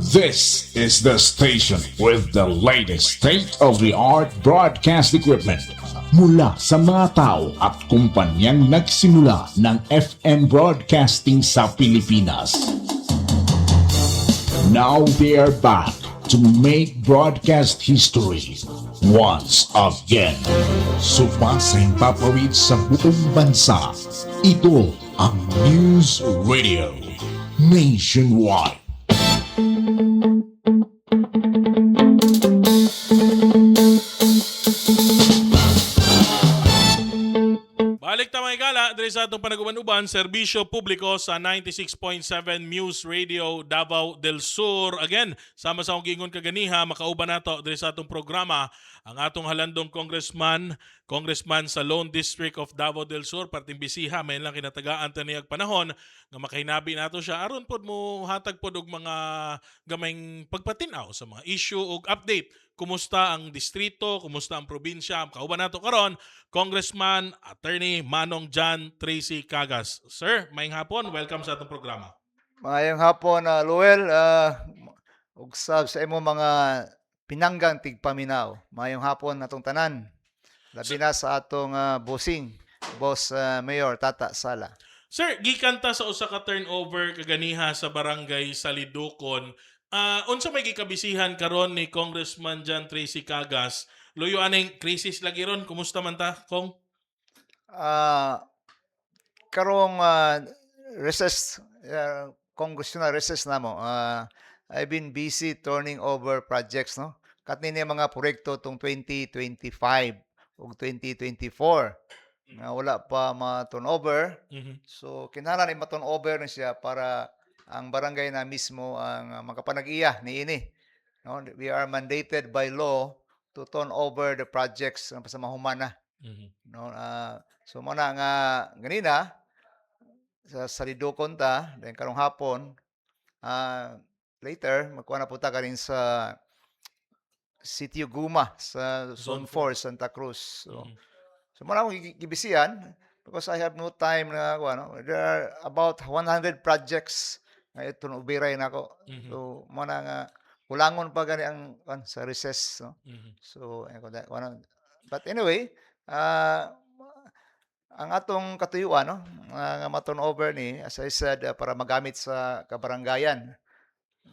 This is the station with the latest state-of-the-art broadcast equipment mula sa mga tao at kumpanyang nagsimula ng FM broadcasting sa Pilipinas. Now they are back to make broadcast history once again. Sumasang papawid sa buong bansa. Ito ang News Radio Nationwide. Balik ta mga igala, diri sa atong panaguban-uban, serbisyo publiko sa 96.7 Muse Radio Davao del Sur. Again, sama sa akong giingon kaganiha, makauban nato diri sa atong programa ang atong halandong congressman sa Lone District of Davao del Sur, parting bisiha, may lang kinatagaan ta niyag panahon nga makahinabi nato siya aron pod mo hatag pod og mga gamayng pagpatinaw sa mga issue ug update. Kumusta ang distrito, kumusta ang probinsya. Kauban nato karon, Congressman Attorney Manong John Tracy Cagas. Sir, maayong hapon. Welcome sa atong programa. Maayong hapon, Luel. Ug sa imo mga pinanggang tigpaminaw. Maayong hapon natong tanan. Labi na sa atong bossing, Boss Mayor Tata Sala. Sir, gikan ta sa usa ka turnover kaganiha sa barangay Salidukon. Unsa may gikabisihan karon ni Congressman John Tracy Cagas? Luyo aning krisis lagi ron. Kumusta man ta, Kong? Karong recess, congressional recess namo. I've been busy turning over projects, no? Katni mga proyekto tong 2025 ug 2024 nga wala pa ma-turnover. So kinahanglan i ma-turnover na siya para ang barangay na mismo ang makapanag-iya niini. No, we are mandated by law to turn over the projects sa mahumana. No, so muna nga ganina sa Salidukon ta, then karong hapon, later magkuha na punta ka rin sa Sitio Guma sa Zone 4, Santa Cruz. So muna akong gibisihan because I have no time na there are about 100 projects nga ito ubiray na ako. So muna nga kulangon pa gani ang sa recess, no? So but anyway, ang atong katuyuan, no, nga ma-turnover ni, as I said, para magamit sa kabarangayan.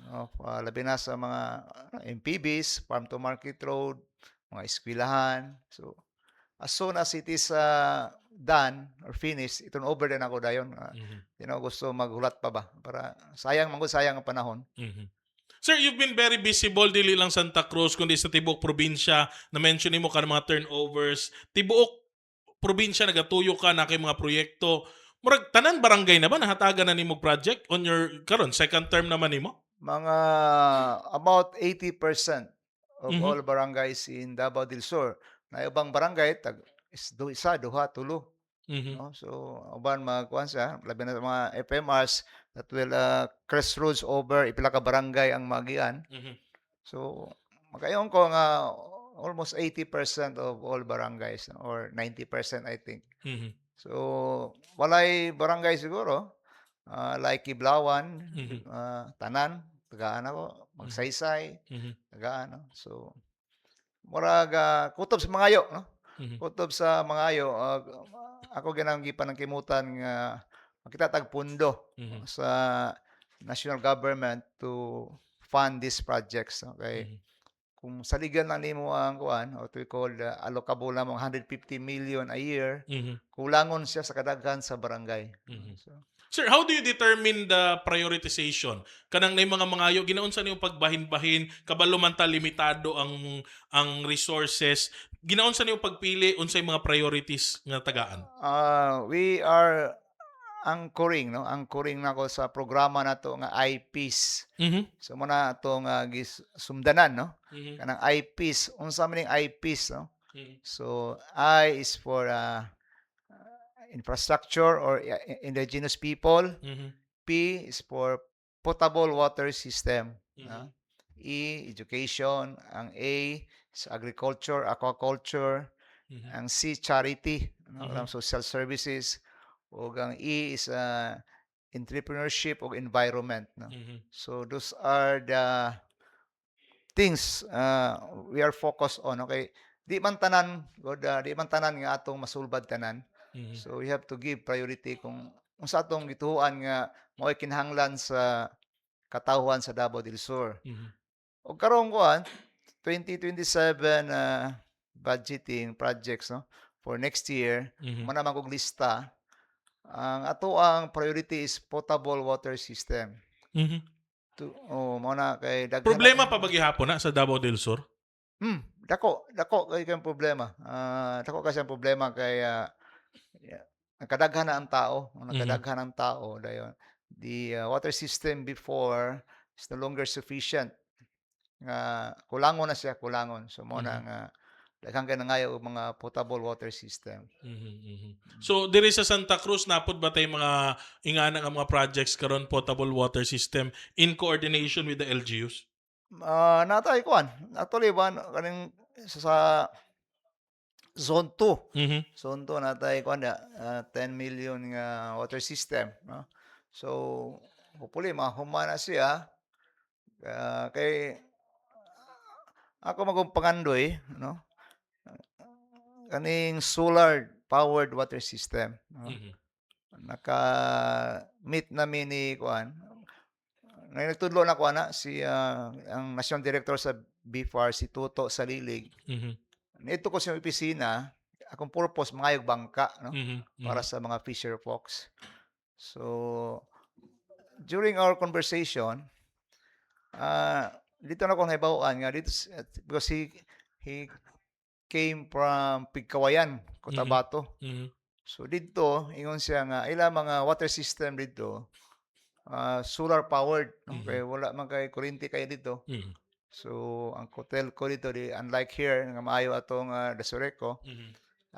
No, labi na sa mga MPBs, farm to market road, mga eskwelahan. So as soon as it is done or finished, iton over din ako dayon. Gusto maghulat pa ba? Para sayang ang panahon. Sir, you've been very visible dili lang Santa Cruz kundi sa tibuok probinsya. Na-mention mo ka ng mga turnovers. Tibuok probinsya nagatuyo ka na kay mga proyekto. Murag tanan barangay na ba nahatagan na nimo project on your karon second term naman nimo? Mga about 80% of all barangays in Davao del Sur. Na ubang barangay isa, duha, tulo. No? So uban magkuan siya, labi na sa mga FMRs that will crossroads over ipila ka barangay ang magian. So magayon ko nga almost 80% of all barangays or 90% I think. So walay barangay siguro like Iblawan, Tanan, tagaan ako, Magsaysay, tagaan. So murag kutob sa Mangayo, no? Kutob sa Mangayo, ako ginang gipanangkimutan nga makita tag pundo sa national government to fund these projects. Okay? Kung saligan lang nimo ang kuan, what we call allocable na 150 million a year, kulangon siya sa kadaghan sa barangay. So, Sir, how do you determine the prioritization? Kanang nay mga mangayo ginaunsa niyo pagbahin-bahin, kabalo man ta limitado ang resources. Ginaunsa niyo pagpili unsay mga priorities nga tagaan? we are anchoring, no? Anchoring nako sa programa nato nga I-Peace. So muna atong sumdanan, no? Kanang I-Peace, unsa man ning I-Peace, no? So I is for infrastructure or indigenous people. P is for potable water system. E, education. Ang A is agriculture, aquaculture. Ang C, charity, social services. O ang E is entrepreneurship o environment, no. Mhm. So those are the things we are focused on. Okay, di man tanan God, di man tanan nga atong masulbad tanan. Mhm. So we have to give priority kung sa atong gituan nga mao'y kinahanglan sa katawhan sa Davao del Sur. Mhm. O karon kuan 2027 budgeting projects, no, for next year. Mhm. Mo naman kog lista. Ang ato ang priority is potable water system. Mhm. Mo na kay daghan Problema pa ba gihapon na sa Davao del Sur? dako kay kang problema. Dako kasi ang problema kay nakadaghan na ang tao, Mhm. nakadaghan ang tao dayon. The water system before is no longer sufficient. Nga kulangon na siya, kulangon. So mo na Mhm. nga daghang kay nangayo og mga potable water system. Mhm. Mhm. So diri sa Santa Cruz napud ba tay mga ingana nga mga projects karon potable water system in coordination with the LGUs? Natay kuan, actually kaning sa Zone 2. Mhm. Zone 2 natay kuan 10 million nga water system, no. So hopefully mahuman na siya kay ako magong pangandoy, no, kaning solar powered water system, no. Mhm. Naka-meet namin ni kuan, nagtudlo na kuan na si ang national director sa BFAR si Tuto Salilig. Mhm. Nito ko sa opisina, akong purpose mangayog bangka, no, Mhm. para Mhm. sa mga fisher folks. So during our conversation, dito na ko nahibaw-an nga dito because he came from Pigkawayan, Cotabato. Mhm. So dito ingon siya nga ila mga water system dito solar powered, no, Mhm. kay wala man kay kuryente kay dito. Mhm. So ang hotel ko dito unlike here nga maayo atong Dasoreco, Mhm.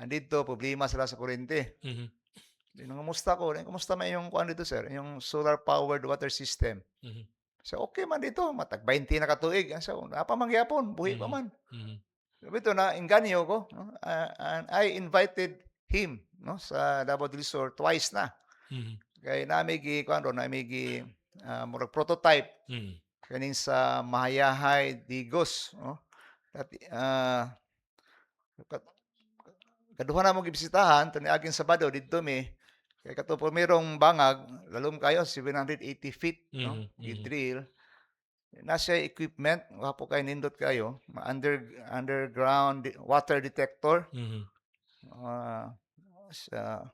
andito problema sila sa kuryente. Mhm. Kumusta ko? Kumusta man yung kuan dito, sir? Yung solar powered water system. Mhm. So okay man dito, matag 20 na katuig. So napa man gyapon, buhi pa Mhm. man. Mhm. Sabi to na inganyo ko, no? And I invited him, no, sa Davao del Sur twice na. Mhm. Kay nami gi kuan ron, nami gi murag prototype Mhm. kaning sa Mahayahay Digos, no. Dati kaduha na mo gibisitahan tani aging Sabado didto mi kay kato merong bangag lalom kayo 780 feet, no, Mhm. Mhm. gi-drill. Nasa equipment wapo kay nindot kayo underground water detector. Mhm. Ah, sa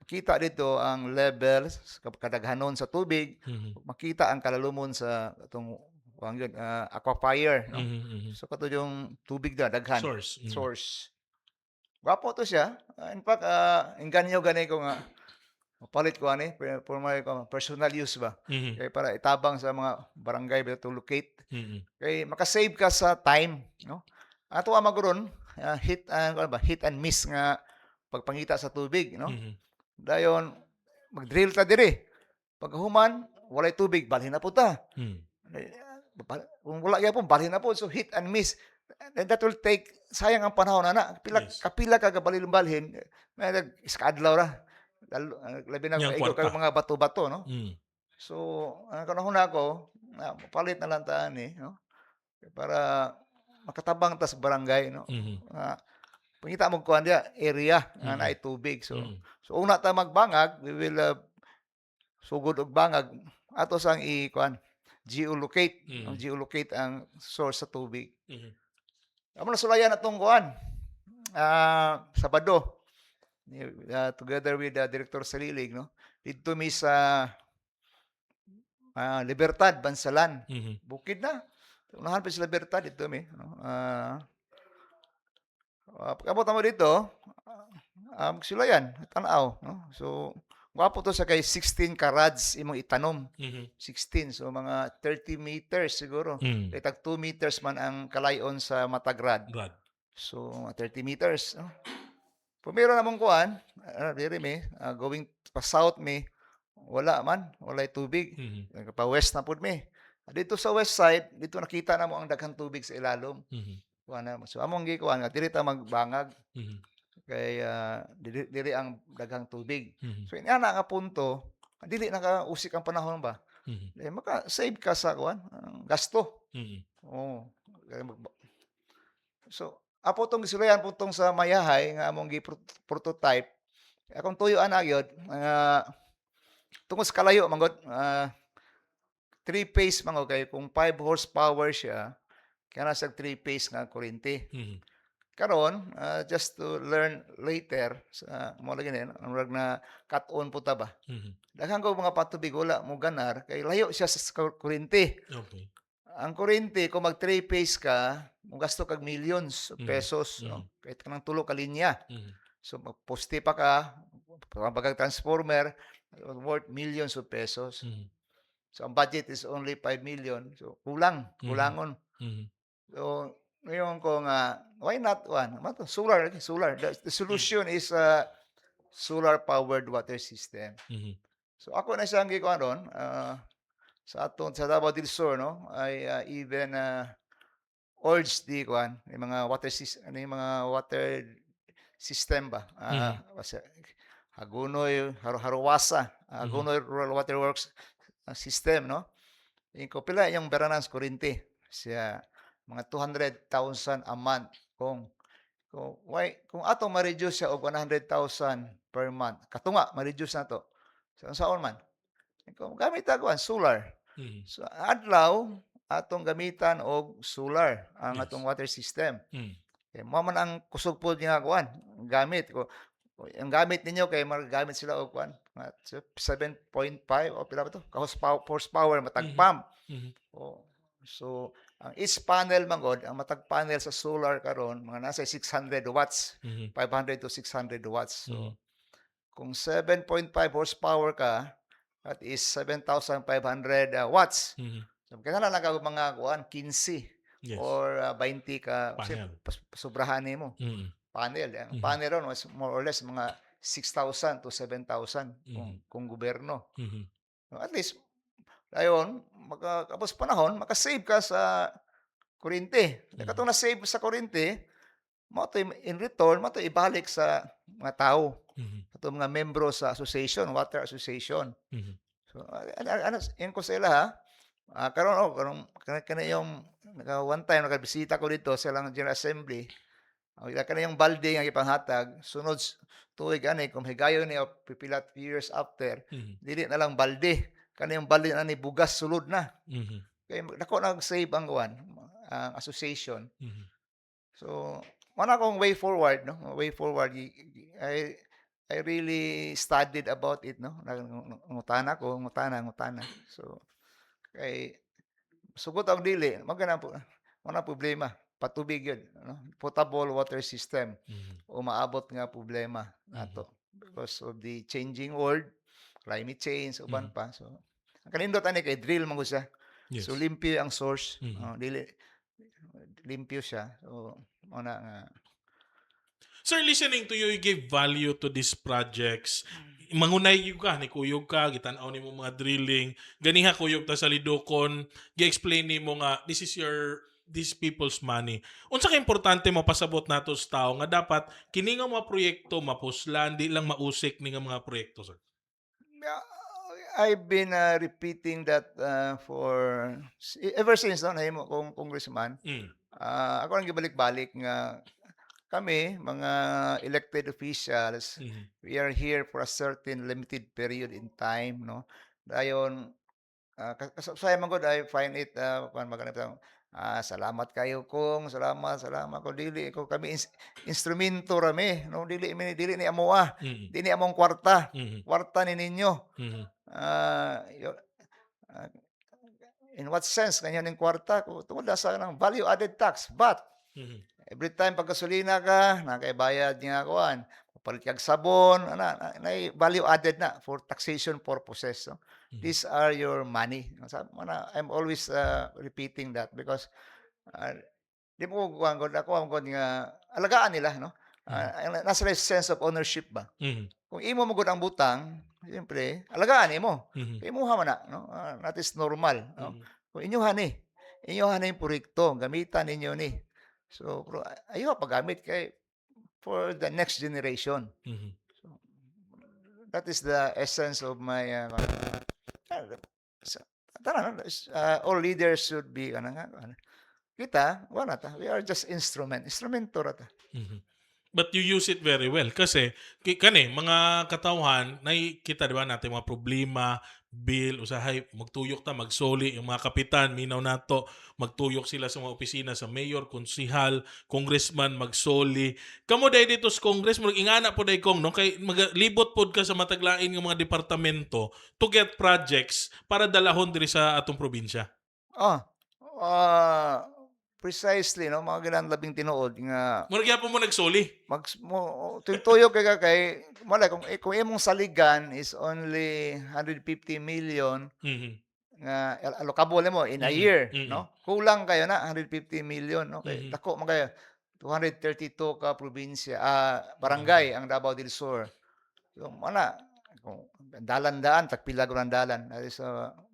makita dito ang level sa kadaghanon sa tubig, Mhm. makita ang kalalumon sa atong kuan gyud aquifer, no. Mhm. Mhm. So kato yung tubig na daghan Source. Mhm. source. Gwapo to siya. In fact, engganyo gani ko nga mapalit ko ani for my personal use ba. Mhm. Kay para itabang sa mga barangay ba to locate. Mhm. Kay makasave ka sa time, no? Ato maguron kuno ba, hit and miss nga pagpangita sa tubig, no? Mhm. Dayon mag-drill ta diri. Paghuman walay tubig, balhin na pud ta. Mhm. Kung wala gyapon balhin na po. So hit and miss. And that will take sayang ang panahon ana. Yes. Kapila ka balhin may iskadlaw ra. Labi na Yang kaigo kay kwarta. mga bato-bato, no. Mhm. So ang kanahon nako palit na lang ta ani, no, para makatabang ta sa barangay, no. Mhm. Pangita mo kuan dia area nga Mhm. naay tubig. So Mhm. una ta magbangag, we will sugod og bangag ato sang kuan geolocate, no? Mhm. Geolocate ang source sa tubig. Mhm. Amo na sulayan atong kuan. Sabado together with Director Salilig, no. Didto mi sa Libertad, Bansalan. Mhm. Bukid na. Unahan pa sa Libertad dito mi, no. Pag-abot mo dito, sulayan, tanaw, no. So gwapo to sa kay 16 karads imong itanom. Mhm. 16, so mga 30 meters siguro. Mhm. Kay tag 2 meters man ang kalayon sa matagrad. Brad. So 30 meters, no. Pumiro namang kuan, diri mi, going pa south mi, wala man, walay tubig. Mhm. Pa west na pud mi. Dito sa west side, dito nakita na mo ang daghang tubig sa ilalom. Mhm. Kuan na mo. So among gikuan nga diri ta magbangag Mhm. kay diri ang daghang tubig. Mhm. So ina nga punto, dili nakausik ang panahon ba. Mhm. Maka-save ka sa gasto. Mhm. Oo. Kaya so, apo tong gisulayan po tong sa mayahay nga among prototype, akong tuyo ana gyud nga tungod sa kalayo man gud, 3-phase man gud kay kung 5 horsepower siya, kana sa 3-phase nga kuryente. Mhm. Karon, just to learn later sa mo lagi ang murag na cut-on po ta ba. Mhm. Daghan ko mga patubig wala mo ganar kay layo siya sa kuryente. Okay. Ang kuryente kung mag 3-phase ka, mogasto kag millions of Mhm. pesos, Mhm. kahit kanang tulo ka linya. Mhm. So magposte pa ka, pagka transformer, worth millions of pesos. Mhm. So ang budget is only 5 million. So kulang, Mhm. kulangon. Mhm. So ngayon ko nga, why not solar, solar. The Mhm. solution is solar powered water system. Mhm. So ako na siyang gikuan ron, sa Davao del Sur, no, I even urge the yung mga water system ba, Mhm. Hagunoy, Haruwasa, Mhm. Hagunoy Rural Water Works system, no? Ko pila yung beranas kuryente siya mga 200,000 a month kung ato ma-reduce siya og 100,000 per month katunga ma-reduce na to sa saon man kung gamit ta solar. Mhm. So adlaw atong gamitan og solar ang atong Yes. water system. Mhm. Kay mao man ang kusog pod nga gamit ko. Ang gamit ninyo kay magagamit sila og 7.5 o pila ba to? Horsepower matag Mhm. pump. Mhm. Oh. So ang each panel man god, ang matag panel sa solar karon mga nasa 600 watts, Mhm. 500 to 600 watts. Mhm. So kung 7.5 horsepower ka, that is 7,500 watts. Mhm. So kinahanglan lang ka mga 15 Yes. or 20 ka kasi Panel. pasubrahan nimo Mhm. panel. Ang Mhm. panel ron was more or less mga 6,000 to 7,000 Mhm. kung gobyerno. Mhm. So, at least ayon tapos panahon maka-save ka sa kuryente. Mhm. Katong na-save sa kuryente, mao to in return mao to ibalik sa mga tao, Mhm. katong mga membro sa association, water association. Mhm. So, yan ko sa ila ha. Karon kana yung one time nakabisita ko dito sa ilang General Assembly. Ila kana yung balde nga ipanghatag sunod tuig ani kung higayon ni pipila years after, Mhm. dili na lang balde. Kana yung balde na ni bugas sulod na. Mhm. Kaya dako nag-save ang ang association. Mhm. So, mana akong way forward, no? Way forward. I I really studied about it, no? Ngutana ko, ngutana. So, kay sugot ang dili, magana po, mana problema. Patubig yun, no? Potable water system. Mhm. O maabot nga problema Mhm. nato because of the changing world, climate change, uban Mhm. pa. So, ang kanindot ani kay drill man gud siya. So, Yes. limpyo ang source. Mhm. Dili limpyo siya. So, mao na nga Sir, listening to you, you give value to these projects. Mangunay yung ka, ni kuyog ka, gitanaw ni mo mga drilling. Ganiha kuyog ta sa lidokon, gi-explain ni mo nga, these people's money. Unsa ka importante mo pasabot nato sa tao nga dapat kini nga mga proyekto mapuslan, di lang mausik ni nga mga proyekto, sir. Yeah, I've been repeating that ever since no nahimo kong congressman. Mm. Ako lang gibalik-balik nga kami mga elected officials, Mhm. we are here for a certain limited period in time, no. Dayon kasabsayan man gud I find it kuan maganda salamat kayo kung salamat ko dili ko kami instrumento rami no dili ni amoa, Mhm. dili among kwarta, Mhm. kwarta ni ninyo. Mhm. Ah, in what sense kanyo ning kwarta ko tungod sa nang value added tax but Mhm. every time paggasolina ka nakaibayad nga kuan palit kag sabon na value added na for taxation purposes no? Mhm. These are your money I'm always repeating that because uh, di mo kuan gud ako ang gud nga alagaan nila no. Mhm. Nasa sense of ownership ba Mhm. kung imo mo gud ang butang, siyempre alagaan nimo. Mhm. Kay imuha man na, no? That is normal, no? Mhm. Kung inyohan ni yung proyekto, gamitan ninyo ni. So, pero ayaw paggamit kay for the next generation. Mhm. So, that is the essence of my sa- all leaders should be kita wala ta, we are just instrumento ra ta. Mhm. But you use it very well kasi kani mga katawhan nakikita di ba natin mga problema bill usahay magtuyok ta magsoli yung mga kapitan minaw nato magtuyok sila sa mga opisina sa mayor konsihal congressman magsoli kamo day dito sa congress murag ingana po day kong no kay maglibot pod ka sa mataglain ng mga departamento to get projects para dalahon diri sa atong probinsya. Ah, ah, precisely no, mga ganang labing tinuod nga Murag gyapon mo nagsoli. tuyok kay wala kung imong saligan is only 150 million Mhm. nga allocable mo in a Mhm. year, Mhm. no? Kulang kayo na 150 million, no? Kay Mhm. dako man kayo 232 ka probinsya, barangay ang Davao del Sur. So mana kung dalan-daan tagpila ko ng dalan, so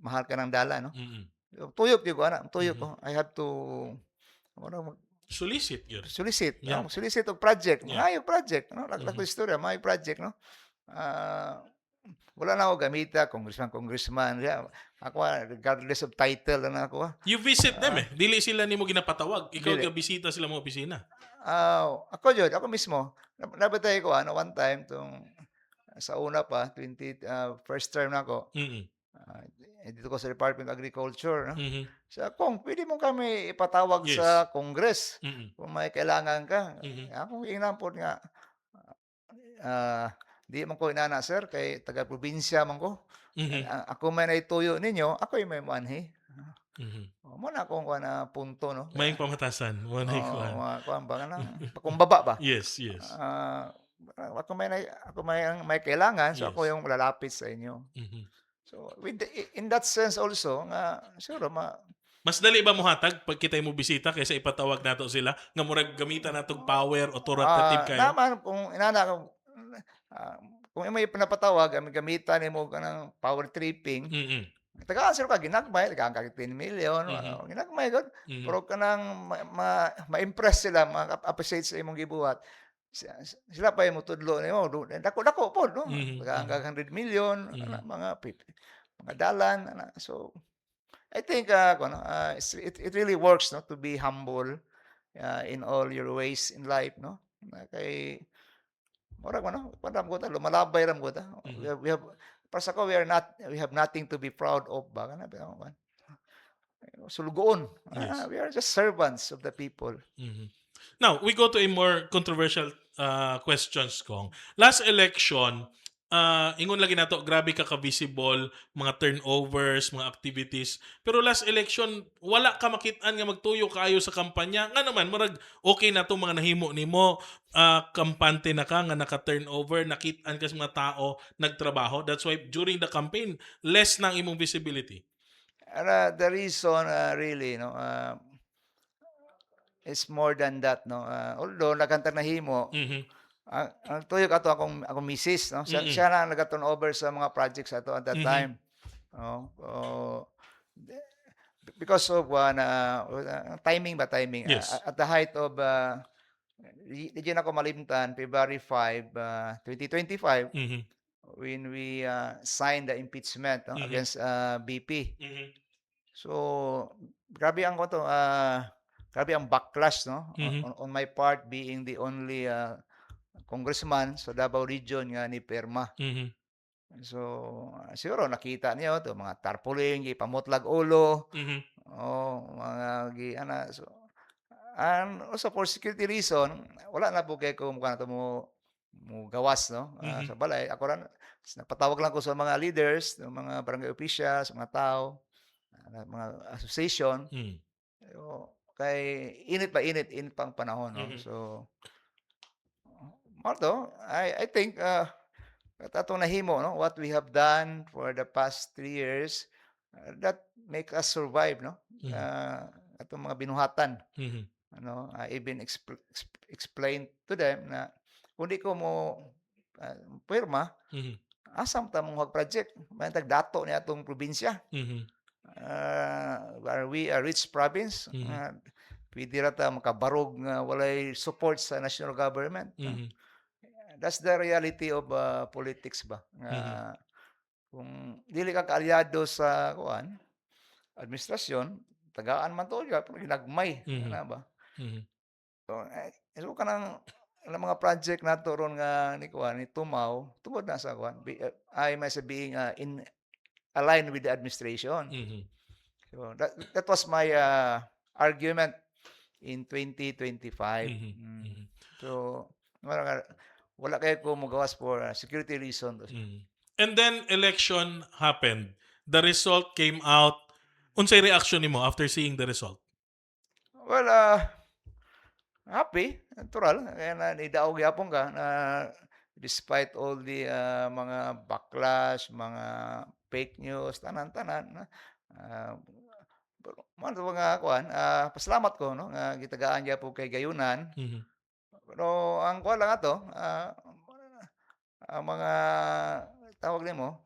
mahal ka ng dalan, no? Mhm. So, tuyok di ko ana, tuyok Mhm. ko. I have to ano Solicit gyud. solicit, Yeah. no? Solicit og project, Yeah. maayong project, no? Laklak Mhm. istorya, maayong project, no? Ah, wala na ako gamita, congressman, yeah. Ako regardless of title na ako. You visit them eh. Dili sila nimo ginapatawag. Ikaw Dili. gabisita sila mo opisina. Ako mismo, nabatay ko one time sa una pa, first term na ako, Mhm. dito ko sa Department of Agriculture, no? Mhm. Sa kung pwede mo kami ipatawag Yes. sa Congress Mhm. kung may kailangan ka. Mhm. Ako inampod nga, ah, di man ko inana sir kay taga-probinsya man ko. Mhm. Ako may naituyo ninyo, ako'y may manhi. Mhm. Mo na akong kuwan na punto, no? Mayong pamatasan. Wanay Oo, kuan. mga kuwan ba nga pakumbaba ba? Yes, yes. Ah, ako may kailangan, so ako Yes. yung lalapit sa inyo. Mhm. So, in that sense also nga siguro Mas dali ba mohatag pag kitay mo bisita kaysa ipatawag nato sila nga murag gamitan natong power authoritative kayo? naman kung inana ah, kung imo'y pinapatawag, gamitan nimo kanang power tripping, Mhm. taga-answer ka ginagmay, tagaan ka 10 million, Mhm. ginagmay gud. Mhm. Pero kanang ma-impress sila, ma-appreciate sa imong gibuhat. Sila pa yung mutudlo nimo, dako-dako pod, no? Mhm. Tagaan Mhm. ka 100 million, Mhm. mga dalan, So, I think, it really works, no, to be humble, in all your ways in life, no? Kay murag man, no, padam ko ta, lumalabay ram ko ta. Mhm. We have para sa ko, we have nothing to be proud of ba, kana ba? Sulugoon. Yes. We are just servants of the people. Mhm. Now, we go to a more controversial questions kong. Last election, ingon lagi nato grabe ka ka-visible, mga turnovers, mga activities. Pero last election, wala ka makit-an nga magtuyo kaayo sa kampanya. Nga naman, marag okay na to mga nahimo nimo, kampante na ka nga naka-turnover, nakit-an ka sa mga tao nagtrabaho. That's why during the campaign, less nang imong visibility. The reason, really, no, is more than that, no. Although nakanta nahimo, Mhm. ang tuyok ato akong misis, no. Siya, Mhm. siya na naga-turn over sa mga projects ato at that Mhm. time. No. Because of timing ba, timing. Yes. At the height of, di dyan ako malimtan, February 5, 2025, Mhm. when we signed the impeachment, no, Mhm. against BP. Mhm. So, grabe ang ano, grabe ang backlash, no, Mhm. on my part being the only congressman sa Davao Region nga ni pirma. Mhm. So, siguro nakita niyo 'to mga tarpaulin, ipamutlag ulo, Mhm. mga so, and also for security reason, wala na po kay ko mukha na 'to mo gawas, no, Mhm. sa balay. Ako ran nagpatawag lang ko sa mga leaders, ng mga barangay officials, mga tao, mga association. Mhm. Kay init pa ang panahon, no. Mhm. So, although I think, atong nahimo, no, what we have done for the past 3 years, that make us survive, no. Mhm. Atong mga binuhatan, Mhm. ano, I even explain to them na kung di ko mo pirma, Mhm. asam ta mong project, may dato ni atong probinsya. Mhm. Are we a rich province? Mhm. Pwede ra ta makabarog nga walay support sa national government. Mhm. that's the reality of politics ba nga Mhm. kung dili ka kaalyado sa kuan administrasyon, tagaan man tuod ka pero ginagmay Mhm. ana ba. Mhm. So kanang ang mga project nato ron nga ni kuan ni tumaw tungod na sa kuan I myself being in aligned with the administration. Mhm. So that was my argument in 2025. Mhm. Mhm. So wala kay ko mogawas for security reason. Mhm. And then election happened. The result came out. Unsay reaction nimo after seeing the result? Well, happy, natural. Kaya na nidaog yapon ka na despite all the mga backlash, mga fake news, tanan-tanan na pero man sa mga kuan, pasalamat ko no nga gitagaan gyapon kay gayunan. Mhm. Pero ang kuan lang ato, ang mga tawag nimo,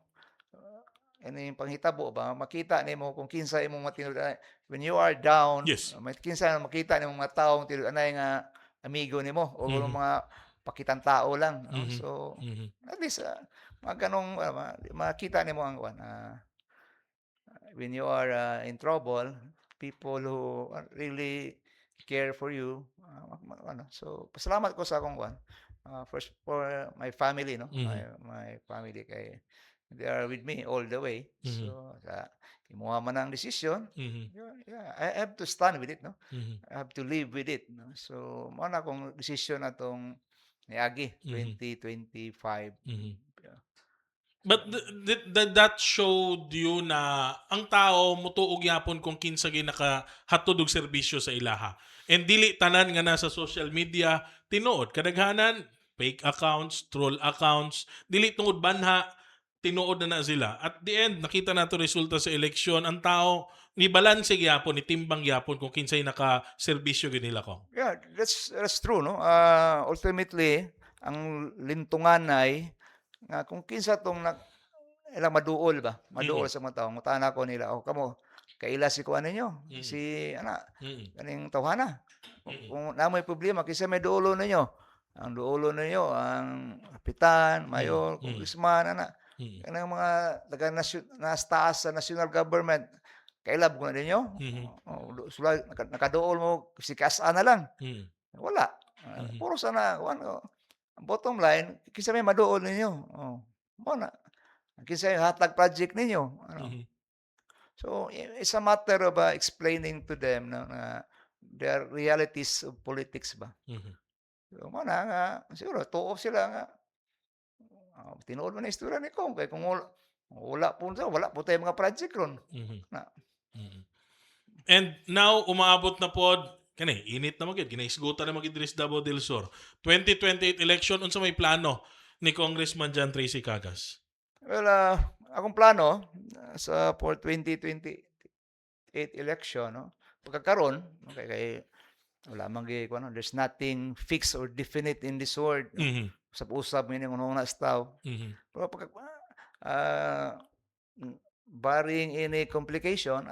ining panghitabo ba makita nimo kung kinsa imong matinud when you are down, Yes. may kinsa makita nimo mga tawo tinud-anay nga amigo nimo o Mhm. mga pakitang tao lang, no? Mhm. So, Mhm. at least, mga gano'ng makita nimo ang kuwan, when you are in trouble, people who really care for you, ano, so pasalamat ko sa akong kuwan. First for my family, no? Mhm. My family kay they are with me all the way. Mhm. So, imuha man ang desisyon, Mhm. yeah, I have to stand with it, no? Mhm. I have to live with it, no? So, mao na akong desisyon atong niagi Mhm. 2025. Mhm. Yeah. But that showed you na ang tao mutuog yapon kung kinsa gyud nakahatod og serbisyo sa ilaha. And dili tanan nga nasa social media tinuod kadaghanan fake accounts, troll accounts, dili tungod banha tinuod na sila. At the end nakita nato resulta sa eleksyon, ang tao ni balanse gyapon, ni timbang gyapon kung kinsay naka serbisyo gyud nila ko. Yeah, that's true, no? Ultimately, ang lintungan ay nga kung kinsa tong ilang maduol ba? Mhm. Maduol sa mga tawo. Ngutana ko nila, "Oh, kamo kaila si kuan ninyo, Mhm. si ana, Mhm. kaning tawhana. Mhm. Kung namoy problema kinsa may duolo ninyo? Ang duolo ninyo ang kapitan, Mhm. mayor, Mhm. congressman, ana. Mhm. Kanang mga taga nas taas sa national government, kailab ko na ninyo? Mhm. Sulay nakaduol mo si kas-a na lang." Mhm. Wala, Mhm. puro sana kuwan, ang bottom line kinsa may maduol ninyo, mao na. Kinsa yung hatag project ninyo, ano. Mhm. So, it's a matter of explaining to them no, na the realities of politics ba. Mhm. So, mao na nga siguro tuo sila nga, tinuod man ang istorya ni Kong kay kung wala po tayong mga project ron Mhm. na. Mhm. And now umaabot na pod kani init na magid ginaisgutan na magid diri sa Davao del Sur. 2028 election unsa may plano ni Congressman John Tracy Cagas? Well, akong plano sa for 2028 election 'no, pagkakaroon kay wala man gyud kuno, there's nothing fixed or definite in this world 'no. Mhm. Usab-usab ngini unang na tawo. Mhm. Pero ah, barring any complication,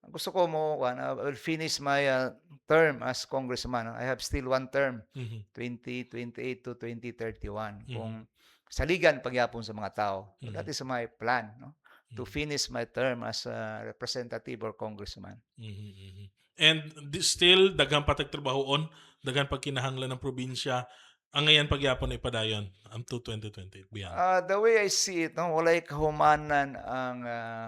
gusto ko mo kuwan, I will finish my term as congressman. I have still one term, Mhm. 2028 to 2031. Mhm. Kung saligan pagyapon sa mga tao. So that Mhm. is my plan, no? To Mhm. finish my term as a representative or congressman. Mhm. Mhm. And still daghang patagtrabahoon, daghang pagkinahanglan ng probinsya. Ang ngayon pagyapon ay padayon up to 2028 beyond. The way I see it, no, walay kahumanan ang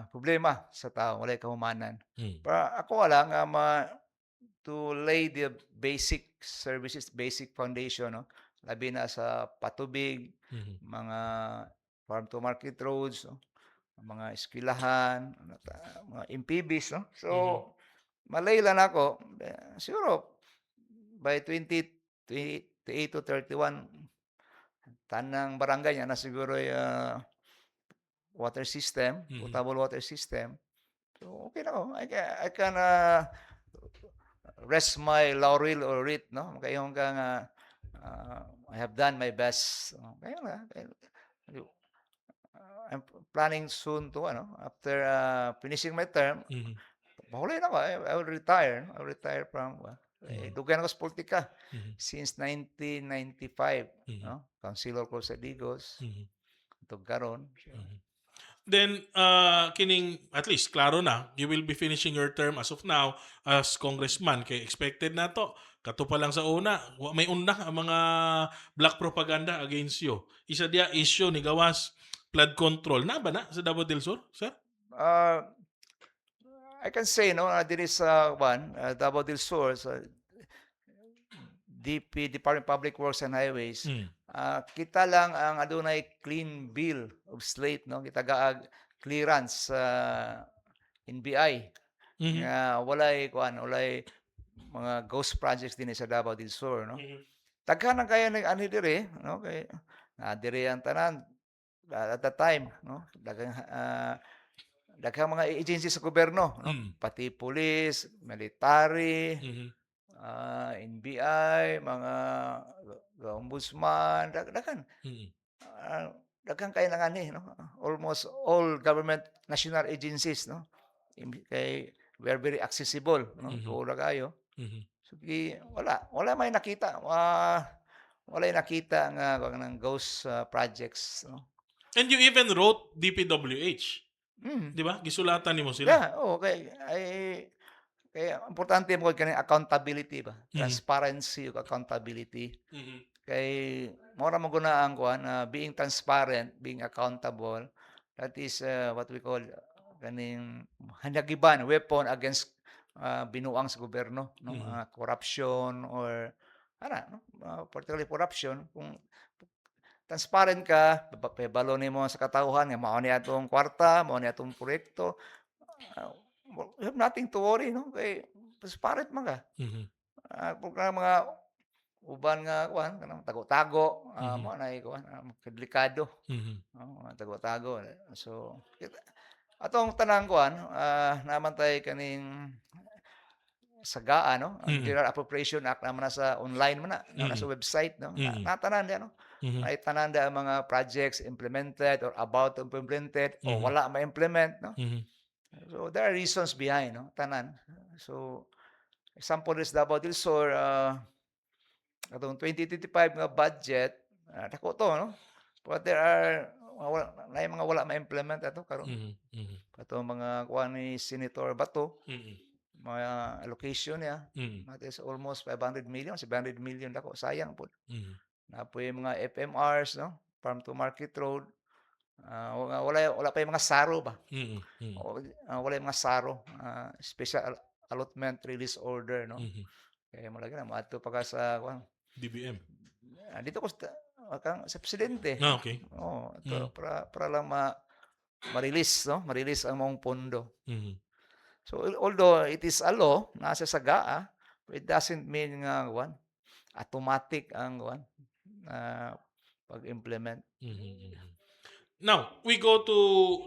problema sa tao, walay kahumanan. Mhm. Pero ako wala nga to lay the basic services, basic foundation, no? Labi na sa patubig, Mhm. mga farm to market roads, no? Mga eskwelahan, ano mga MPBs, no? So, Mhm. malay lang ako, siguro by 2028 to 31, tanang barangay niya na siguro water system, Mhm. potable water system. So, okay na ako. I can rest my laurel or wreath, no? Kayong ka nga, I have done my best. Kaya nga, I'm planning soon to, ano, after finishing my term, Mhm. mahuli na ako. I will retire. I will retire from Dugay na ko sa politika Mhm. since 1995, Mhm. no? Councilor ko sa Digos, Mhm. tug karon. Mhm. Then, kining, at least, klaro na, you will be finishing your term as of now as congressman. Kay expected na to. Kato pa lang sa una, may una ang mga black propaganda against you. Isa dia issue ni gawas flood control. Na ba na sa Davao del Sur, sir? Uh, I can say, no, diri sa Davao del Sur, sa Department of Public Works and Highways, Mm. kita lang ang adunay clean bill of slate, no? Kita gaag clearance sa NBI Mhm. nga walay mga ghost projects din sa Davao del Sur, no? Mhm. Daghan ang kaya ani dire, no? Kay dire ang tanan at the time, no? Daghang mga agency sa gobyerno, no? Mm. Pati pulis, military, Mhm. NBI, mga ombudsman, daghan. Mhm. Daghang kailangan no? Almost all government national agencies, no? Kay we are very accessible, no? Mhm. Tuo ra kayo. Mhm. So, wala may nakita. Wala nakita nga ng ghost projects, no? And you even wrote DPWH. Mm. Di ba? Gisulatan nimo sila. Yeah, kaya importante mo kaning accountability ba? Transparency ug accountability. Mhm. Kay mora mo guna ang being transparent, being accountable. That is what we call kaning hanagiban, weapon against binuang sa gobyerno, no? Mhm. Corruption or no? Particularly corruption. Kung transparent ka, pabalo nimo sa katawhan nga mao ni atong kwarta, mao ni atong proyekto. You have nothing to worry, no? Kay transparent man ka. Mhm. Kung mga uban nga kanang tago-tago, Mhm. mao na delikado, Mhm. mga tago-tago. So, atong tanang naman tay kaning sagaa, no? Ang Mhm. General Appropriation Act naman nasa online man na, nasa website, no? Mhm. Natanan diyan, no? Mhm. Ay tanan ang mga projects implemented or about to be implemented o Mhm. wala ma-implement, no? Mhm. So there are reasons behind, no? Tanan. So example is Davao del Sur, atong 2025 nga budget, dako to, no? But there are mga wala ma-implement ato karon. Mhm. Mhm. Kato mga kuan ni Senator Bato, Mhm. mga allocation niya, Mhm. that is almost 500 million, 700 million dako, sayang po. Mhm. Napoy mga FMRs, no? Farm to Market Road, wala pa yung mga SARO ba? Mhm. Mhm. Wala yung mga SARO, special allotment release order, no? Mhm. Kaya malagi na maadto pa ka sa DBM. dito ko sa presidente. Okay. Oh, Mhm. para lang ma-release, no? Ma-release ang mong pondo. Mhm. So although it is a law, nasa sagaa, it doesn't mean nga automatic ang pag-implement. Mhm. Mhm. Now, we go to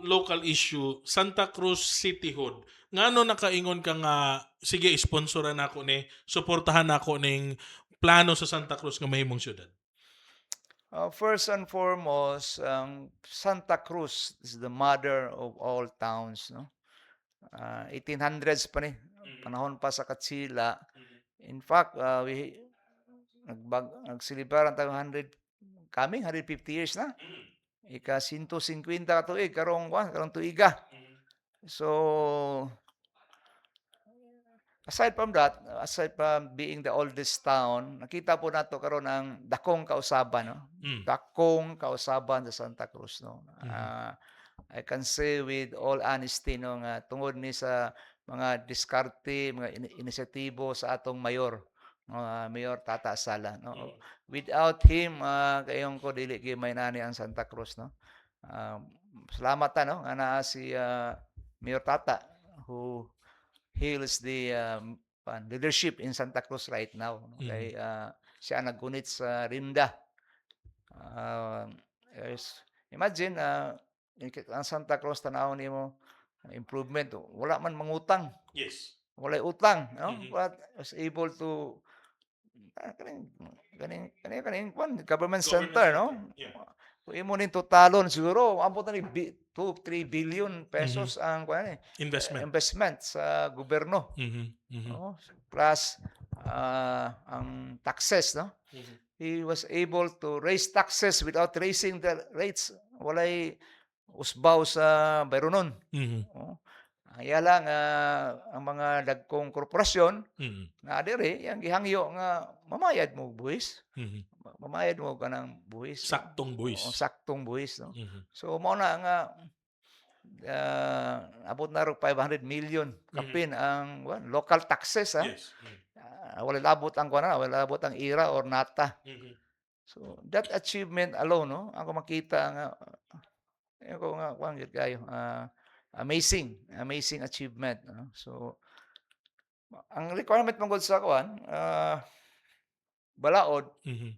local issue, Santa Cruz Cityhood. Ngano nakaingon ka nga, sige, sponsoran ako ni, suportahan ako ning plano sa Santa Cruz nga mahimong syudad? First and foremost, Santa Cruz is the mother of all towns, no? 1800s pa ni, panahon pa sa Katsila. In fact, we nagsilibrar ang 150 years na. Ika 150 ka tuig karong tuiga. So aside from that, aside from being the oldest town, nakita po nato karon ang dakong kausaban, no? Mm. Dakong kausaban sa Santa Cruz, no? Mhm. I can say with all honesty, no, nga tungod ni sa mga diskarte, mga inisyatibo sa atong mayor, Mayor Tata Sala, no? Without him, kayong ko dili gyud may nani ang Santa Cruz, no? Salamat no nga naa si Mayor Tata who hails the leadership in Santa Cruz right now. No? Mhm. Kay siya naggunit sa Rinda. Imagine, ang Santa Cruz tanaw nimo improvement. Wala man mangutang. Yes. Walay utang. No? Mhm. But was able to kaning government center, no? Yeah. Kung imo ning totalon siguro ambot na ni 2-3 billion pesos ang Investment. investment sa gobyerno. Mhm. Mhm. No? Plus ang taxes, no? Mhm. He was able to raise taxes without raising the rates. Walay usbaw sa bayronon. Mhm. Oh. Aya lang ang mga dagkong korporasyon Mhm. na diri yang gihangyo nga mamayad mo og buhis. Mhm. Mamayad mo kanang buhis. Saktong O buwis. saktong buhis, no? Mhm. So mao na nga abot na ro 500 million Mhm. kapin ang local taxes, ha. Yes. Mhm. Wala labot ang wala labot ang IRA or NATA. Mhm. So that achievement alone, no, ako makita nga ako nga kuan gyud kayo, amazing achievement, no. So ang requirement mong sa kuan, balaod Mhm.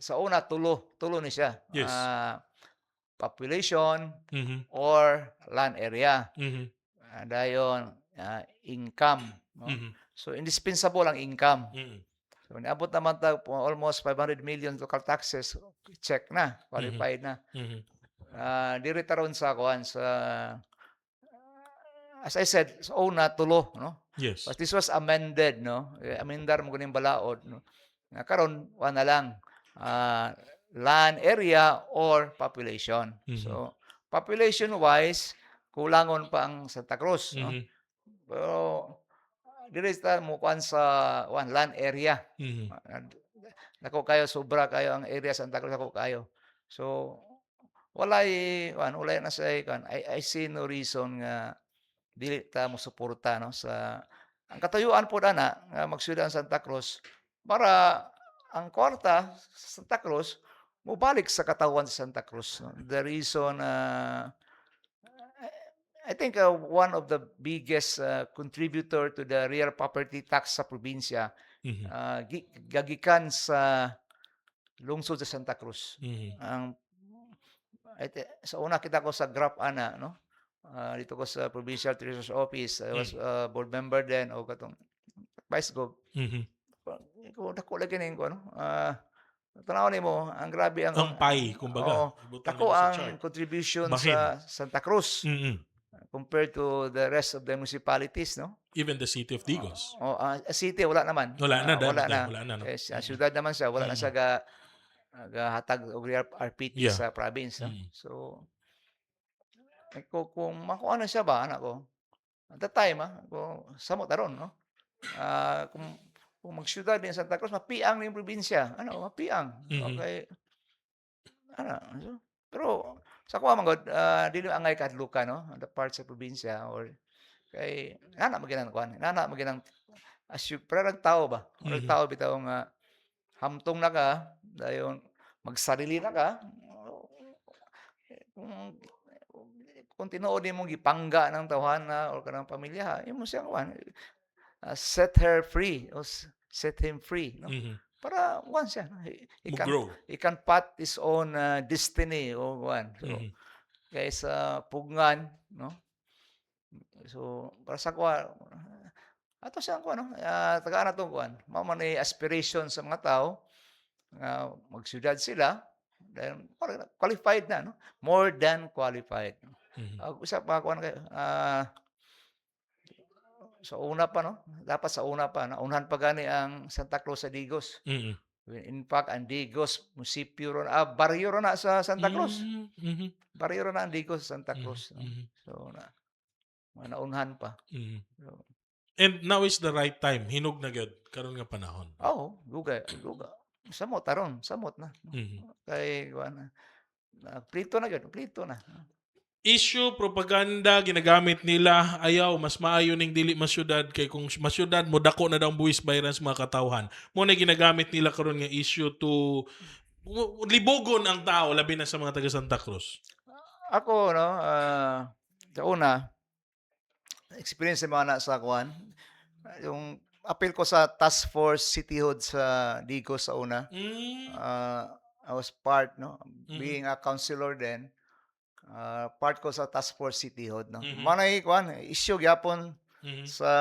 sa una tulo ni siya. Yes. Population Mhm. or land area. Mhm. Dayon income, no. Mhm. So indispensable ang income. Mhm. So niabot naman ta almost 500 million local taxes, check na, Mhm. qualified na. Mhm. Diri taron sa kuan sa as I said, sa una tulo, no. Yes. But this was amended, no. Amendar mo kuning balaod, no. Nga karon wa na lang land area or population. Mhm. So population wise kulangon pa ang Santa Cruz, no. Mhm. Pero diri ta mo kuan sa land area. Mhm. Dako kayo, sobra kayo ang area sa Santa Cruz, dako kayo. So walay na say kuan. I see no reason nga dili ta mo suporta, no, sa ang katuyuan pod ana nga magsuyod ang Santa Cruz para ang kwarta sa Santa Cruz mobalik sa katawan sa Santa Cruz, no. The reason I think one of the biggest contributor to the real property tax sa probinsya Mhm. gagikan sa lungsod sa Santa Cruz. Mhm. Ang sa una kita ko sa GRAP ana, no. Dito ko sa Provincial Treasurer's Office. I was board member then o katong Vice Gov. Mhm. Ko dako lagi ning ko, no. Tanaw nimo ang grabe ang Ang pie kumbaga, oo, ibutang dako nimo sa ang chart. contribution Bahin. sa Santa Cruz Mhm. compared to the rest of the municipalities, no. Even the city of Digos. City wala naman. Wala na Wala dati, na. wala na, no? Sa Mhm. siyudad naman siya, wala na Mhm. siya gahatag og RPT Yeah. sa province, no. Mhm. So kung makuha na siya ba anak ko, at that time, kung samot aron, no. Kung magsiyudad din sa Santa Cruz, mapiang na yung probinsya. Mapiang. Mhm. Okay. So, pero sa kuha man gud, dili angay kahadlukan, no, the parts sa probinsya or kay nana maginan kuan, nana maginan as you parang tao ba? Parang Mhm. tao bitaw nga hamtong na ka, dayon magsarili na ka, kung kung tinuod nimong gipangga ng tawhana or kanang pamilya, imo siyang kuan, set her free o set him free, no? Mhm. Para kuan siya, Mo-grow. he can path his own destiny o kuan. So Mhm. kaysa pugngan, no? So para sa kuan ato siyang kuan, no, tagaan nato kuan, mao man ni aspiration sa mga tao nga magsiyudad sila dahil qualified na, no? More than qualified. Mhm. Usa pa kuan kay sa una pa, no? Dapat sa una pa naunhan pa gani ang Santa Cruz sa Digos. Mhm. In fact, ang Digos munisipyo ron, baryo ron na sa Santa Cruz. Mhm. Baryo ron na ang Digos sa Santa Mhm. Cruz, no? Mhm. So naunhan pa. Mhm. So, And now is the right time. Hinog na gyud karon nga panahon. duga. Samot aron, samot na. Mhm. Kay kuan prito na gyud, prito na. Issue, propaganda, ginagamit nila, ayaw, mas maayo ning dili masyudad kay kung masyudad mo dako na daw ang buwis bayaran sa mga katawhan. Mo na ginagamit nila karon nga issue to libogon ang tao labi na sa mga taga Santa Cruz. Ako, no, sa una, experience mo na sa kuan, yung appeal ko sa task force cityhood sa Digos sa una. Mm. I was part, no, Mhm. being a councilor then, part ko sa task force cityhood, no. Mhm. Manay kuan issue gyapon Mhm. sa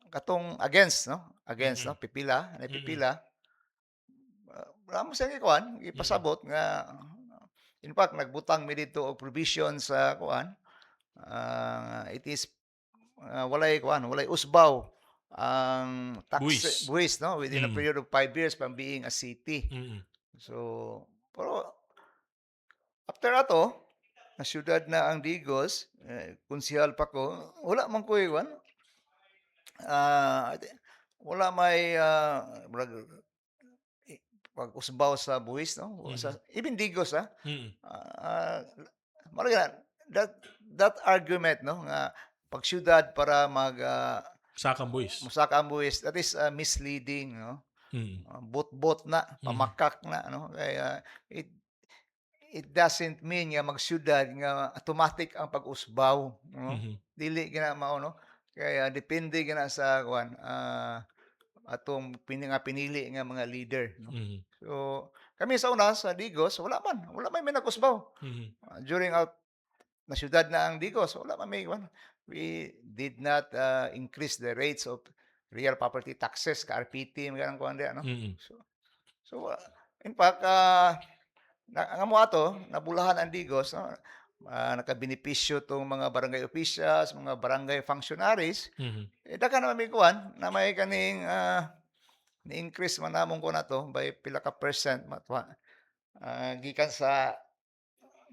katong against, no, Mhm. pipila, na Mhm. pipila. Wala mo siyang ikuan, ipasabot nga in fact nagbutang mi dito og provision sa kuan. It is walay usbaw ang tax Buwis. buwis, no, within a Mm. period of 5 years from being a city. Mm. So, pero after ato, na siyudad na ang Digos, konsehal pa ko, wala man ko'y kuwan, ah, wala may, murag i pag-usbaw sa buwis, no, Mhm. sa even Digos, Mm. ah, mao nga that that argument, no, nga 'pag siyudad para Sakang buwis. mosaka ang buwis, that is, misleading, no. Mm. Bot-bot na, Mhm. pamakak na, no, kaya it doesn't mean nga magsiyudad nga automatic ang pag-usbaw, no. Mhm. Dili gina mao, no, kaya depende gina sa kuwan, atong nga pinili nga mga leader, no. Mhm. So, kami sa una sa Digos wala man may nag-usbaw. Mhm. During out na siyudad na ang Digos, wala man may kuwan. We did not, increase the rates of real property taxes, ka-RPT, mga ganang kuwan diha, no. Mm. So, in fact, ang amo ato nabulahan ang Digos, no, nakabenepisyo 'tong mga barangay officials, mga barangay functionaries, Mhm. daghan naman may kuwan na may kaning, ni-increase man namon ko na 'to by pila ka percent matwa, gikan sa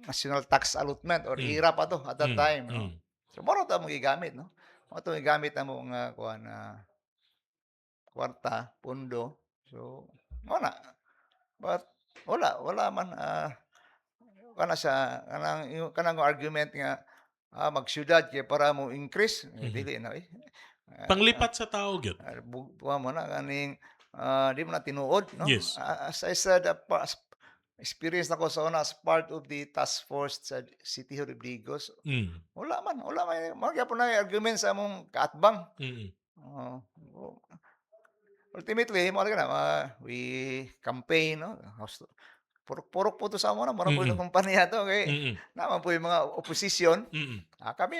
national tax allotment or Mm. IRA pa 'to at that Mm. time, no. Mm. So, mao ra 'to ang gigamit, no. Mao 'to gigamit namo nga kuwan, kwarta, pondo. So, mao na. But wala man, kana siya kanang argument nga, magsiyudad kay para mo increase, Mhm. dili na, Panglipat sa tao gyud. kuwan mo na kaning, di mo na tinuod, no. Yes. As I said, experience na ko sa una as part of the task force sa City Hall of Digos. Mm. Wala man mao gyapon na argument sa among kaatbang. Mm. Oo. Ultimately mao na we campaign, no, purok-purok po 'to sa amo na mura po yung Mm. kumpanya 'to kay Mm. naman po yung mga oposisyon. Mm. Kami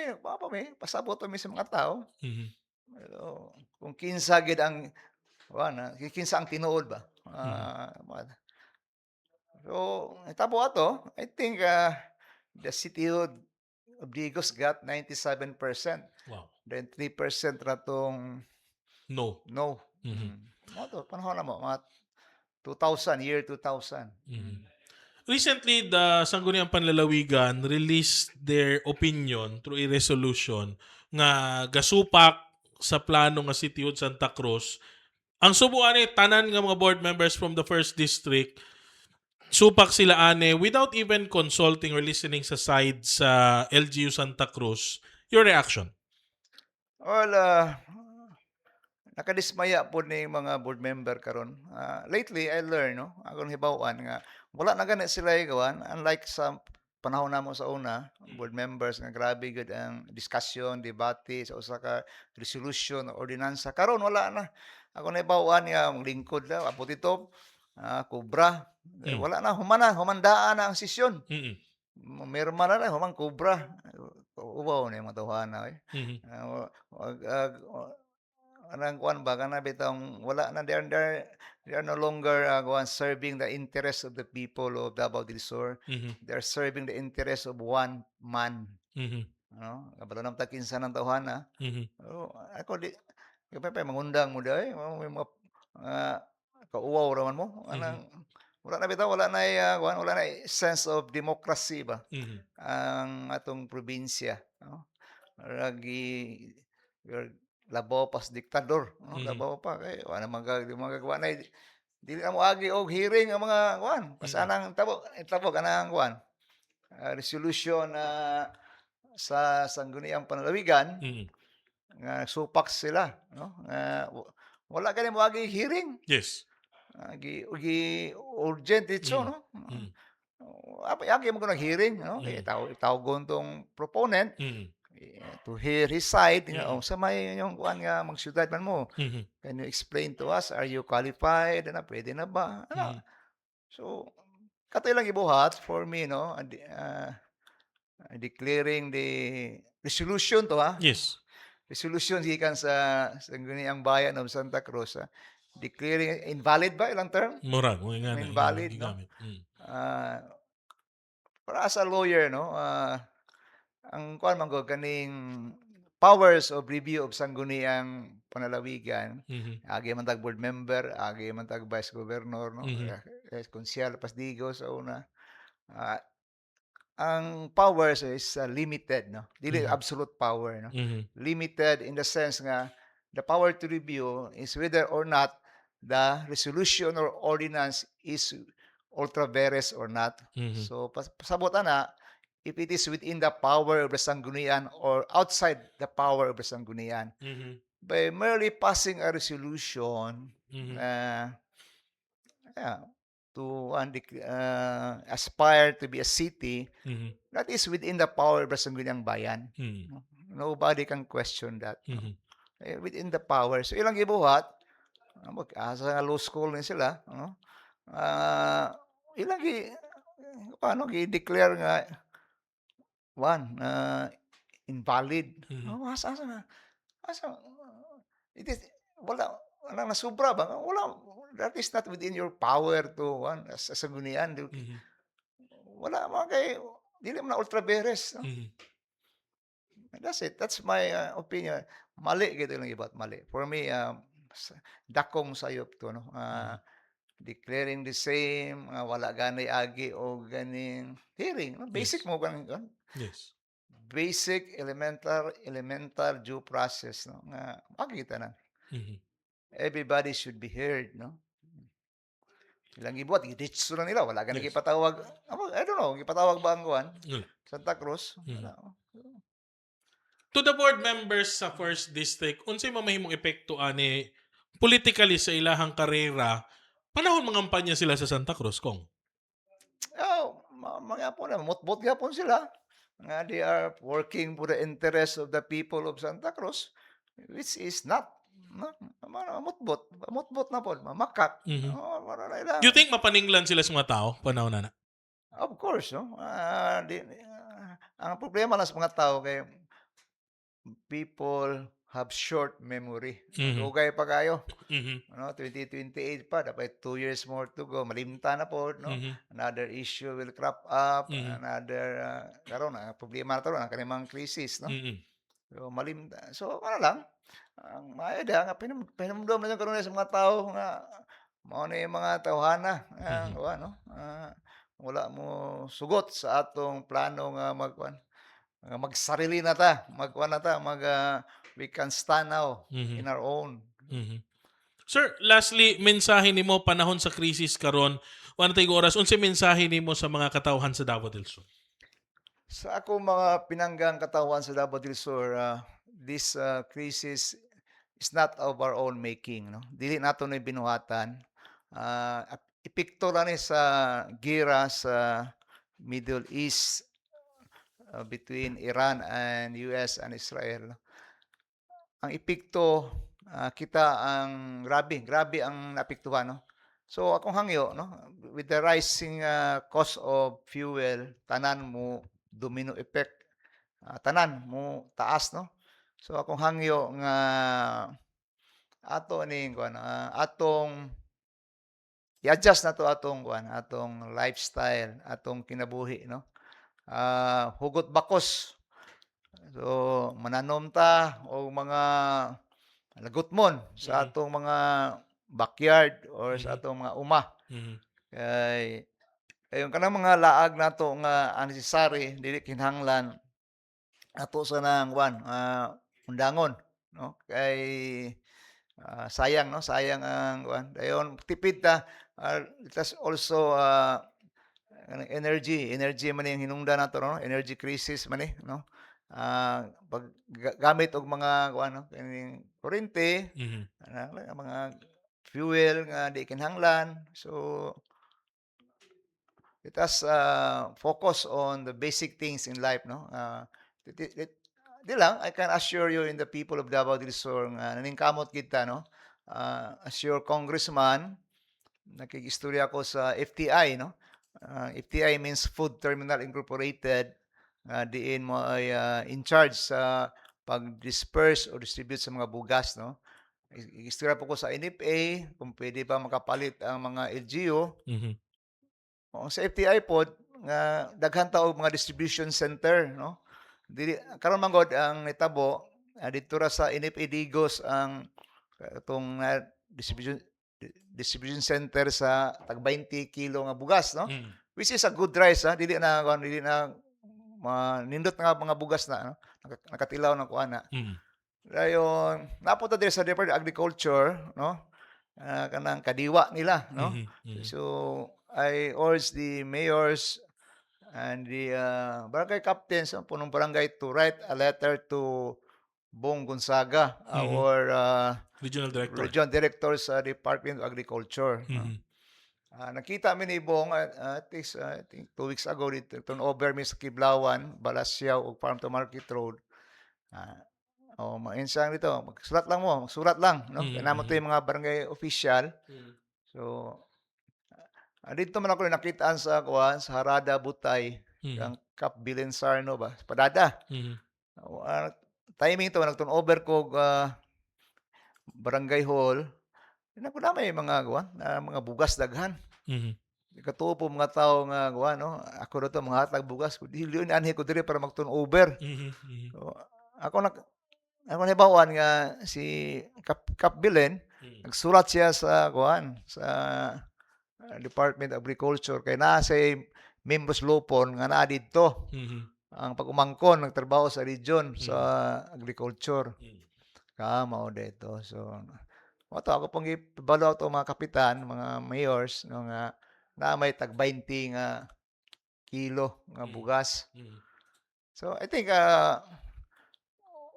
pasabot kami sa mga tao. Mhm. Pero kung kinsa gid ang kuwan, kinsa ang tinuod ba, Mhm. so hitabo ato, I think, the city of Digos got 97%, Wow. then 3% ratong No. no. Mhm. Mao 'to panahon na mo mga 2000, year 2000. Mhm. Recently, the Sangguniang Panlalawigan released their opinion through a resolution nga gasupak sa plano nga City of Santa Cruz. Ang subuan ni tanan nga mga board members from the first district, supak sila ane without even consulting or listening sa side sa LGU Santa Cruz. Your reaction? Well, nakadismaya po ni mga board member karon. Lately I learn, no, akong hibaw-an nga wala na gani sila gawan, unlike sa panahon namo sa una, board members nga grabe gud ang discussion, debate sa usa ka resolution o ordinansa. Karon wala na. Ako nahibaw-an nga ang lingkod lang abot ito, kubra. Mm. Wala na humandaan na ang sesyon. Mm. Mirma na lang humang kubra. Uwaw na yung mga tawhana, eh. Mhm. Wag, kanang kuan ba kana bitong wala na they are no longer kuan serving the interest of the people of Davao del Sur. Mhm. They are serving the interest of one man, Mhm. no? Kabalo nam ta kinsa ng tawhana. Mhm. Ako di kapay mangundang mo day may mga ah, kauwaw raman mo Mhm. anang wala na bitaw wala na kuan wala na sense of democracy ba Mhm. ang atong probinsya, no? Lagi labaw pas diktador, no? Mhm. Labaw pa kay wala naman di magagawa na dili na moagi og hearing ang mga kuan Mhm. pasanang tabo kanang kuan, resolution sa Sangguniang Panlalawigan Mhm. nga supak sila, no? Nga wala gani moagi hearing, Yes. urgent dito, Mhm. no? Mhm. Agi mo ko nag-hearing, no? Kay Mhm. tawgon tong proponent. Mhm. To hear his side nga, Mm. sa may yung kuan nga magsyudad man mo. Mhm. Can you explain to us, are you qualified? Pwede na ba? Mhm. So, katoy lang ibuhat for me, no, declaring the resolution to, Yes. resolution gikan sa Sangguniang Bayan of Santa Cruz, declaring invalid ba ilang term? Murag mo nga na Invalid, no? gigamit. Mm. Ah, para as a lawyer, no, ang kuan man ko kaning powers of review of sangguniang panalawigan, agi man tag board member, agi man tag vice governor, no, konsyal pasdigo sa una. Ah, ang powers is limited, no, dili absolute power, no, limited in the sense nga the power to review is whether or not the resolution or ordinance is ultra vires or not. So pasabot ana, if it is within the power of the sanggunian or outside the power of the sanggunian, by merely passing a resolution, yeah, to aspire to be a city, that is within the power of the sangguniang bayan. No? Nobody can question that. No? Within the power. So ilang gibuhat, mag-asa nga law school ni sila, no? Ilang paano gi-declare nga invalid. Asa it is wala nasubra ba? Wala, that is not within your power to sa sanggunian. Wala man kay dili man ultra vires. No? That's it. That's my opinion. Mali gito lang ibat, mali. For me, dakong sayop to, no. Declaring the same, wala ganay agi o ganing hearing, no? Basic mo ganing Yes. basic elemental due process, no, nga makita na. Everybody should be heard, no. Ilang gibuhat giditso na nila, wala ganang gipatawag. I don't know, gipatawag ba ang kuan? Santa Cruz? Wala. To the board members sa first district, unsay mamahimong epekto ani politically sa ilahang karera panahon mangampanya sila sa Santa Cruz, Kong? Mga po na, mutbot gyapon sila. Nga they are working for the interest of the people of Santa Cruz, which is not, no? Mutbot na po, mamakak. You think mapaninglan sila sa mga tao panahon na? Of course, no? Ang problema lang sa mga tao kay people have short memory. Dugay pa kayo. No, 2028 pa, dapat 2 years more to go. Malimta na po, no? Another issue will crop up, another karon problema na to, ang kanimang crisis, no? So malimta. So ano lang, ang maeda nga pinamdom na karon sa mga tao nga mao na yung mga tawhana, wala mo sugot sa atong plano nga magsarili na ta, we can stand now in our own. Sir, lastly, mensahe nimo panahon sa krisis karon, wala tay oras, unsay mensahe nimo sa mga katawhan sa Davao del Sur? Sa ako mga pinanggang katawhan sa Davao del Sur, this crisis is not of our own making, no. Dili nato na binuhatan. Epekto ra ni sa gira sa Middle East, between Iran and US and Israel. Ang epekto, kita ang grabe ang naapektuhan, no. So akong hangyo, no, with the rising cost of fuel, tanan mo domino effect, tanan mo taas, no. So akong hangyo nga atong i-adjust na to atong lifestyle, atong kinabuhi, no. Hugot bakos. So mananom ta og mga lagutmon sa atong mga backyard or sa atong mga uma. Kay yung kanang mga laag nato nga unnecessary, dili kinahanglan ato sa nang undangon, no. Kay sayang, no, sayang ang dayon tipid ta. It has also energy man yung hinungdan nato, no, energy crisis man no. Paggamit og mga kaning kuryente, mga fuel nga di kinahanglan. So let us focus on the basic things in life, no. Di lang, I can assure you in the people of Davao del Sur nga naningkamot kita, no. As your congressman, nakigistorya ko sa FTI, no. FTI means Food Terminal Incorporated. Diin mo ay in charge sa pag-disperse o distribute sa mga bugas, no. Istorya po ko sa NFA kung pwede pa makapalit ang mga LGU. Sa FTI po nga daghan ta og mga distribution center, no. Dili karon man god ang nitabo dito ra sa Inip Idigos ang itong distribution center sa tag 20 kilo nga bugas, no? Which is a good rice, ha? Dili na nindot nga mga bugas na, no? Nakatilaw ng kuana. Dayon, napunta din sa Department of Agriculture, no? Kanang kadiwa nila, no? So, I urge the mayors and the barangay captains ng punong barangay to write a letter to Bong Gonzaga, our regional director sa Department of Agriculture. Nakita mi ni Bong at least I think 2 weeks ago dito turnover mi sa Kiblawan, Balasiao ug Farm to Market Road. Mainsang dito, magsulat lang, no? Kanamo to yung mga barangay official. So, dito man ako nakitaan sa Harada Butay, ang Cap Bilensarno ba, Padada. Timing to, nag-turnover ko barangay hall, na may mga bugas daghan. Katuo po mga tao nga, no? Ako na to, mga hatag bugas. Dili yun, anhi ko diri para mag-turnover. So, ako nahibawan nga si Cap Bilen, nagsulat siya sa Department of Agriculture kay naa say members lupon nga naa didto ang pag-umangkon nagtrabaho sa region sa agriculture. Mao dito. So ako pang ibalo to mga kapitan, mga mayors no nga na may tag 20 nga kilo nga bugas. So I think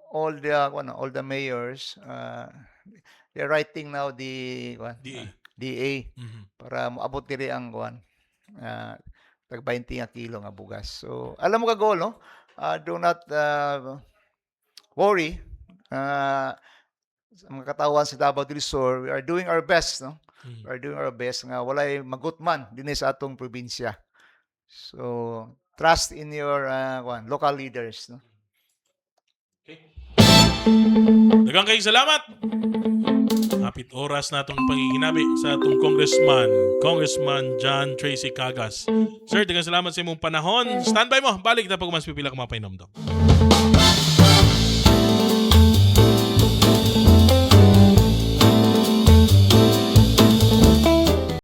all the mayors they're writing now the DA para moabot diri ang tag 20 nga kilo nga bugas. So alam mo kagol, no? Do not worry. Sa mga katawan sa Davao del Sur, we are doing our best, no? We are doing our best nga walay magutman dinhi sa atong probinsya. So trust in your local leaders, no? Daghang kayong salamat. Hapit oras na itong panginginabi sa itong Congressman John Tracy Cagas. Sir, daghang salamat sa imong panahon. Standby mo. Balik na pag mas pipila ka mga painom, Dok.